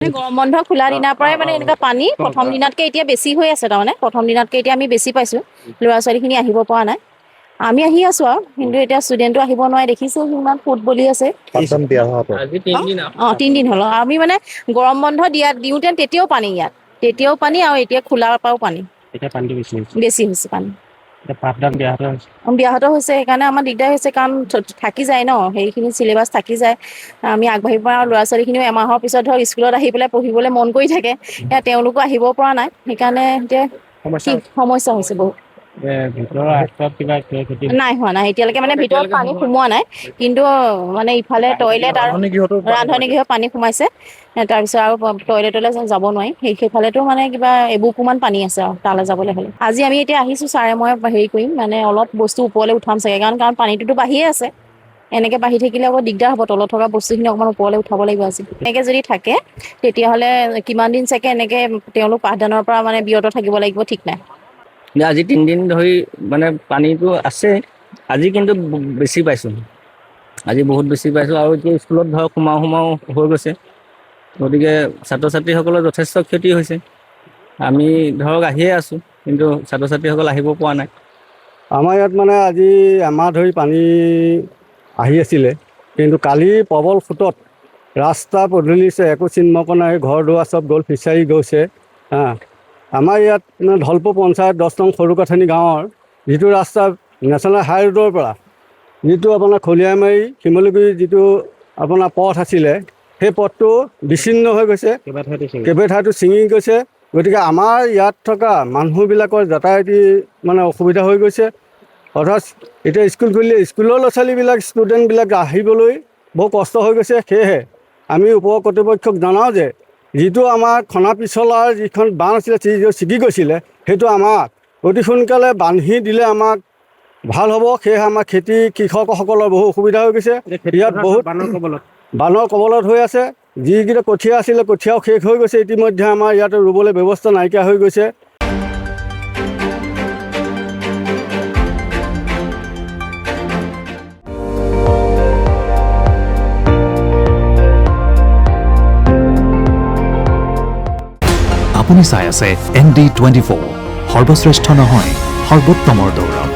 গৰম বন্ধ খোলা দিনাৰ পৰাই মানে এনেকুৱা পানী প্ৰথম দিনতকৈ এতিয়া বেছি হৈ আছে তাৰমানে প্ৰথম দিনতকৈ এতিয়া আমি বেছি পাইছোঁ ল'ৰা ছোৱালীখিনি আহিব পৰা নাই আমি আহি আছোঁ আৰু কিন্তু এতিয়া ষ্টুডেণ্টটো আহিব নোৱাৰে দেখিছোঁ ইমান ফুট বলি আছে অঁ 3 দিন হ'ল আমি মানে গৰম বন্ধ দিওঁতে তেতিয়াও পানী ইয়াত তেতিয়াও পানী আৰু এতিয়া খোলাৰ পৰাও পানী বেছি হৈছে পানী ব্যাহত হৈছে সেইকাৰণে আমাৰ দিগদাৰ হৈছে কাৰণ থাকি যায় ন সেইখিনি চিলেবাছ থাকি যায় আমি আগবাঢ়িব পৰা ল'ৰা ছোৱালীখিনিও এমাহৰ পিছত ধৰক স্কুলত আহি পেলাই পঢ়িবলৈ মন কৰি থাকে তেওঁলোকো আহিব পৰা নাই সেইকাৰণে এতিয়া সমস্যা হৈছে বহুত নাই হোৱা নাই এতিয়ালৈকে মানে ভিতৰত পানী সোমোৱা নাই কিন্তু মানে ইফালে টয়লেট আৰু ৰান্ধনি গৃহত পানী সোমাইছে তাৰপিছত আৰু টয়লেটলৈ যাব নোৱাৰি সেইফালেতো মানে কিবা এবুকুমান পানী আছে আৰু তালৈ যাবলৈ হ'লে আজি আমি এতিয়া আহিছোঁ ছাৰে মই হেৰি কৰিম মানে অলপ বস্তু ওপৰলৈ উঠাম চাগে কাৰণ পানীটোতো বাঢ়িয়ে আছে এনেকৈ বাঢ়ি থাকিলে আকৌ দিগদাৰ হ'ব তলত থকা বস্তুখিনি অকণমান ওপৰলৈ উঠাব লাগিব আজি এনেকৈ যদি থাকে তেতিয়াহ'লে কিমান দিন চাগে এনেকৈ তেওঁলোক পাঠদানৰ পৰা মানে বিৰত থাকিব লাগিব ঠিক নাই আজি 3 দিন ধৰি মানে পানীটো আছে আজি কিন্তু বেছি পাইছোঁ আজি বহুত বেছি পাইছোঁ আৰু এতিয়া স্কুলত ধৰক সোমাও হৈ গৈছে গতিকে ছাত্ৰ ছাত্ৰীসকলৰ যথেষ্ট ক্ষতি হৈছে আমি ধৰক আহিয়ে আছোঁ কিন্তু ছাত্ৰ ছাত্ৰীসকল আহিব পৰা নাই আমাৰ ইয়াত মানে আজি এমাহ ধৰি পানী আহি আছিলে কিন্তু কালি প্ৰবল সোঁতত ৰাস্তা পদূলিছে একো চিন্মক নাই ঘৰ দুৱাৰ চব গ'ল ফিচাৰী গৈছে আমাৰ ইয়াত ধলপুৰ পঞ্চায়ত 10 নং সৰুকাঠানি গাঁৱৰ যিটো ৰাস্তা নেশ্যনেল হাই ৰোডৰ পৰা যিটো আপোনাৰ খলিয়ামাৰী শিমলুগুৰি যিটো আপোনাৰ পথ আছিলে সেই পথটো বিচ্ছিন্ন হৈ গৈছে কেইবাঠাইতো ছিঙি গৈছে গতিকে আমাৰ ইয়াত থকা মানুহবিলাকৰ যাতায়াতী মানে অসুবিধা হৈ গৈছে অৰ্থাৎ এতিয়া স্কুল খুলিলে স্কুলৰ ল'ৰা ছোৱালীবিলাক ষ্টুডেণ্টবিলাক আহিবলৈ বহু কষ্ট হৈ গৈছে সেয়েহে আমি উপ কৰ্তৃপক্ষক জনাওঁ যে যিটো আমাৰ খনাপিছলাৰ যিখন বান্ধ আছিলে ছিগি গৈছিলে সেইটো আমাক অতি সোনকালে বান্ধি দিলে আমাক ভাল হ'ব সেয়েহে আমাৰ কৃষকসকলৰ বহু অসুবিধা হৈ গৈছে ইয়াত বহুত বানৰ কবলত হৈ আছে যিকেইটা কঠীয়া আছিলে কঠীয়াও শেষ হৈ গৈছে ইতিমধ্যে আমাৰ ইয়াতে ৰুবলৈ ব্যৱস্থা নাইকিয়া হৈ গৈছে আপুনি চাই আছে ND24 সৰ্বশ্ৰেষ্ঠ নহয় সৰ্বোত্তমৰ দৌৰ